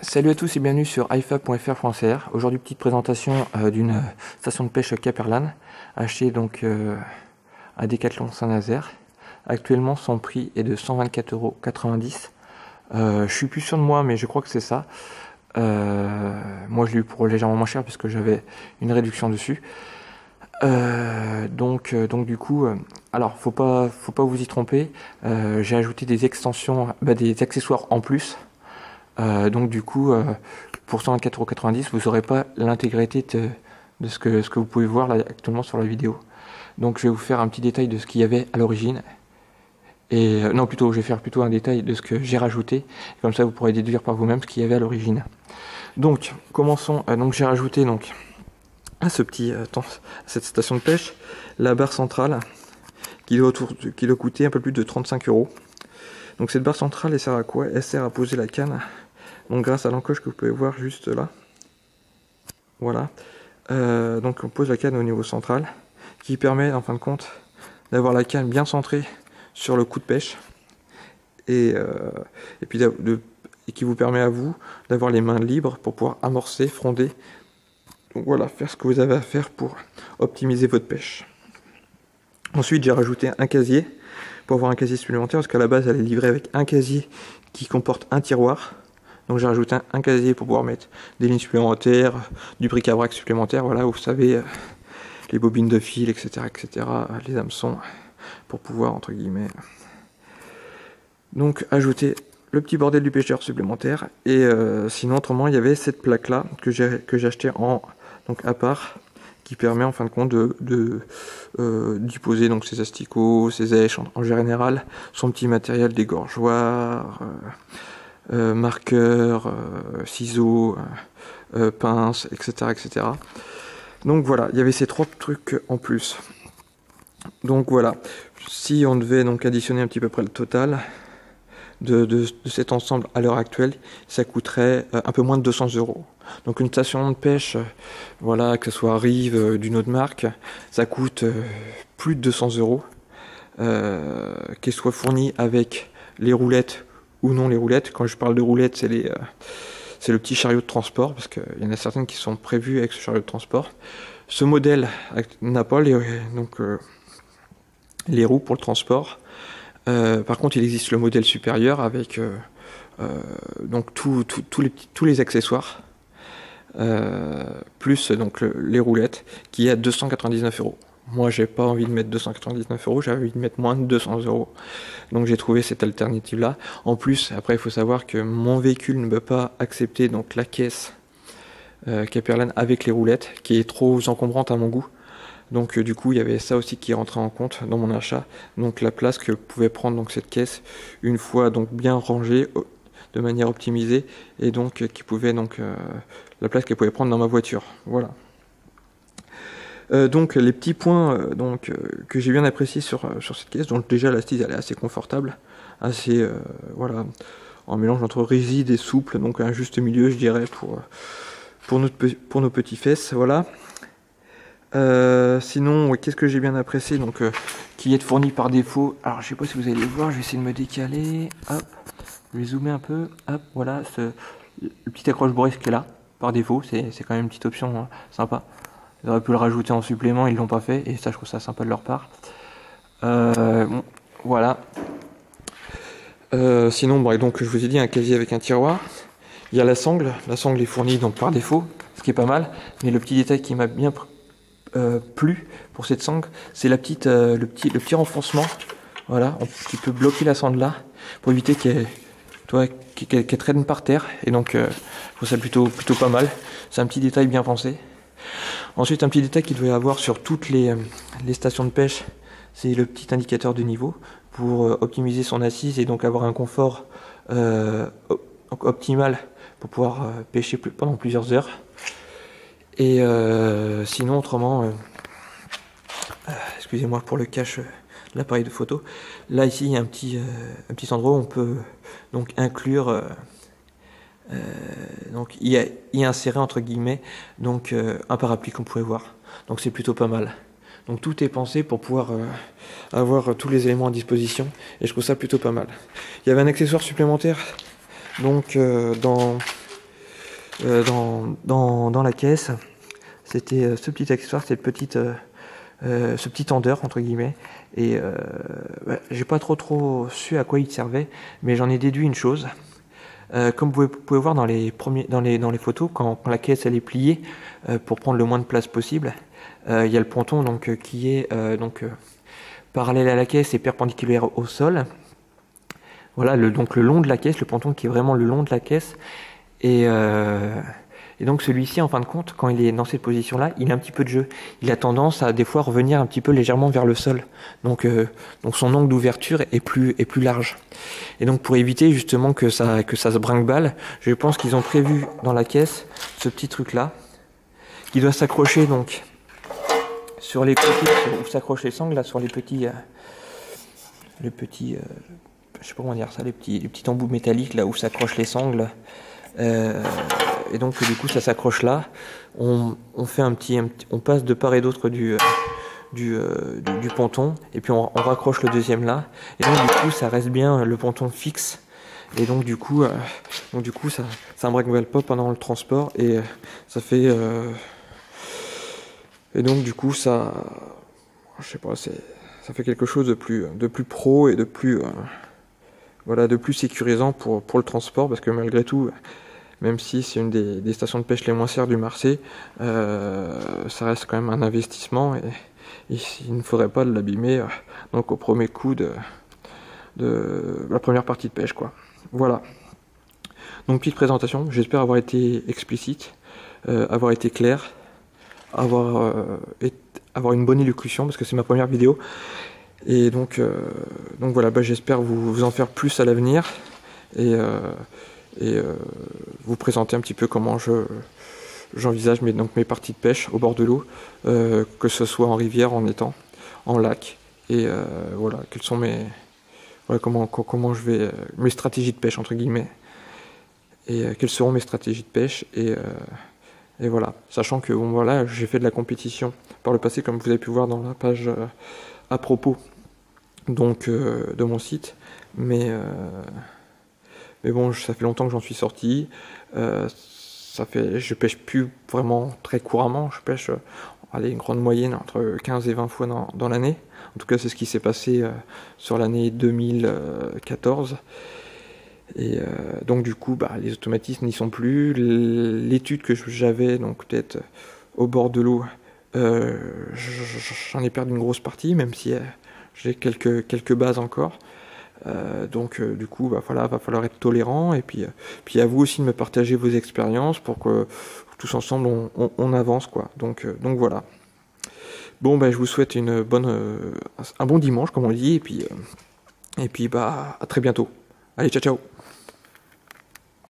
Salut à tous et bienvenue sur ifa.fr.cr. Aujourd'hui, petite présentation d'une station de pêche Caperlan, achetée donc à Decathlon Saint-Nazaire. Actuellement, son prix est de 124,90 €. Je suis plus sûr de moi, mais je crois que c'est ça. Moi, je l'ai eu pour légèrement moins cher puisque j'avais une réduction dessus. Donc du coup, alors faut pas vous y tromper. J'ai ajouté des extensions, des accessoires en plus. Donc du coup, pour 124,90 €, vous n'aurez pas l'intégralité de ce que vous pouvez voir là actuellement sur la vidéo. Donc je vais vous faire un petit détail de ce qu'il y avait à l'origine. Et non, plutôt, je vais faire plutôt un détail de ce que j'ai rajouté. Comme ça, vous pourrez déduire par vous-même ce qu'il y avait à l'origine. Donc, commençons. Donc j'ai rajouté donc à cette station de pêche la barre centrale qui doit coûter un peu plus de 35 €. Donc cette barre centrale, elle sert à quoi? Elle sert à poser la canne. Donc grâce à l'encoche que vous pouvez voir juste là, voilà. Donc on pose la canne au niveau central, qui permet en fin de compte d'avoir la canne bien centrée sur le coup de pêche, et puis qui vous permet à vous d'avoir les mains libres pour pouvoir amorcer, fronder. Donc voilà, faire ce que vous avez à faire pour optimiser votre pêche. Ensuite, j'ai rajouté un casier pour avoir un casier supplémentaire, parce qu'à la base elle est livrée avec un casier qui comporte un tiroir. Donc j'ai rajouté un casier pour pouvoir mettre des lignes supplémentaires, du bric-à-brac supplémentaire, voilà, vous savez, les bobines de fil, etc., les hameçons, pour pouvoir, entre guillemets, donc ajouter le petit bordel du pêcheur supplémentaire. Et sinon, autrement, il y avait cette plaque là que j'ai acheté donc à part, qui permet en fin de compte d'y poser donc ses asticots, ses èches en général, son petit matériel dégorgeoir, marqueurs, ciseaux, pinces, etc. Donc voilà, il y avait ces trois trucs en plus. Donc voilà, si on devait donc additionner un petit peu près le total de cet ensemble à l'heure actuelle, ça coûterait un peu moins de 200 €. Donc une station de pêche, voilà, que ce soit Rive, d'une autre marque, ça coûte plus de 200 €, qu'elle soit fournie avec les roulettes ou non les roulettes. Quand je parle de roulettes, c'est le petit chariot de transport, parce qu'il y en a certaines qui sont prévues avec ce chariot de transport. Ce modèle n'a pas les roues pour le transport. Par contre, il existe le modèle supérieur avec donc tous les accessoires, plus donc les roulettes, qui est à 299 €. Moi, j'ai pas envie de mettre 299 €, j'ai envie de mettre moins de 200 €. Donc j'ai trouvé cette alternative là. En plus, après, il faut savoir que mon véhicule ne peut pas accepter donc la caisse Caperlan avec les roulettes, qui est trop encombrante à mon goût. Donc du coup, il y avait ça aussi qui rentrait en compte dans mon achat. Donc la place que pouvait prendre donc cette caisse, une fois donc bien rangée de manière optimisée, et donc qui pouvait donc la place qu'elle pouvait prendre dans ma voiture. Voilà. Donc les petits points que j'ai bien appréciés sur cette caisse. Donc déjà, l'assise elle est assez confortable, assez voilà, en mélange entre rigide et souple, donc un juste milieu, je dirais, pour nos petits fesses, voilà. Sinon, qu'est-ce que j'ai bien apprécié, donc qui est fourni par défaut. Alors je sais pas si vous allez le voir, je vais essayer de me décaler, hop, je vais zoomer un peu, hop, voilà, le petit accroche-brise qui est là par défaut, c'est quand même une petite option, hein, sympa. Ils auraient pu le rajouter en supplément, ils l'ont pas fait, et ça je trouve ça sympa de leur part. Bon, voilà. Sinon, donc je vous ai dit, un casier avec un tiroir. Il y a la sangle est fournie donc par défaut, ce qui est pas mal, mais le petit détail qui m'a bien plu pour cette sangle, c'est le petit renfoncement, voilà, qui peut bloquer la sangle là, pour éviter qu'elle traîne par terre, et donc je trouve ça plutôt pas mal. C'est un petit détail bien pensé. Ensuite, un petit détail qu'il doit y avoir sur toutes les stations de pêche, c'est le petit indicateur de niveau pour optimiser son assise et donc avoir un confort optimal pour pouvoir pêcher pendant plusieurs heures. Et sinon, autrement, excusez-moi pour le cache de l'appareil de photo. Là, ici, il y a un petit endroit où on peut donc inclure, donc y insérer entre guillemets donc un parapluie qu'on pourrait voir. Donc c'est plutôt pas mal. Donc tout est pensé pour pouvoir avoir tous les éléments à disposition, et je trouve ça plutôt pas mal. Il y avait un accessoire supplémentaire donc dans dans la caisse, c'était ce petit accessoire, ce petit tendeur entre guillemets. Et j'ai pas trop su à quoi il servait, mais j'en ai déduit une chose. Comme vous pouvez voir dans les photos, quand la caisse elle est pliée pour prendre le moins de place possible, il y a le ponton donc qui est parallèle à la caisse et perpendiculaire au sol. Voilà, donc le long de la caisse, le ponton qui est vraiment le long de la caisse. Et donc celui-ci, en fin de compte, quand il est dans cette position-là, il a un petit peu de jeu. Il a tendance à des fois revenir un petit peu légèrement vers le sol. Donc son angle d'ouverture est plus large. Et donc pour éviter justement que ça se brinque-balle, je pense qu'ils ont prévu dans la caisse ce petit truc-là, qui doit s'accrocher donc sur les côtés, où s'accrochent les sangles, là, sur les petits, je sais pas comment dire ça, les petits embouts métalliques là où s'accrochent les sangles. Et donc du coup ça s'accroche là. On fait on passe de part et d'autre du ponton et puis on raccroche le deuxième là. Et donc du coup ça reste bien le ponton fixe. Et donc du coup ça ne brinque pas pendant le transport et ça fait et donc du coup ça, je sais pas, ça fait quelque chose de plus pro et de plus voilà, de plus sécurisant pour le transport, parce que malgré tout, même si c'est une des stations de pêche les moins chères du Marseille, ça reste quand même un investissement et il ne faudrait pas l'abîmer donc au premier coup de la première partie de pêche, quoi. Voilà. Donc petite présentation, j'espère avoir été explicite, avoir été clair, avoir une bonne élocution, parce que c'est ma première vidéo. Et donc voilà, j'espère vous en faire plus à l'avenir et vous présenter un petit peu comment j'envisage mes parties de pêche au bord de l'eau, que ce soit en rivière, en étang, en lac, et voilà, quelles sont comment je vais mes stratégies de pêche entre guillemets, et quelles seront mes stratégies de pêche, et voilà, sachant que bon, voilà, j'ai fait de la compétition par le passé, comme vous avez pu voir dans la page à propos donc de mon site, mais bon, ça fait longtemps que j'en suis sorti. Je pêche plus vraiment très couramment, je pêche une grande moyenne entre 15 et 20 fois dans l'année. En tout cas, c'est ce qui s'est passé sur l'année 2014. Et donc du coup, les automatismes n'y sont plus. L'étude que j'avais, donc peut-être au bord de l'eau, j'en ai perdu une grosse partie, même si j'ai quelques bases encore. Donc du coup, va falloir être tolérant, et puis à vous aussi de me partager vos expériences pour que tous ensemble on avance, quoi. Donc voilà. Bon, je vous souhaite un bon dimanche, comme on dit, et puis à très bientôt. Allez, ciao ciao.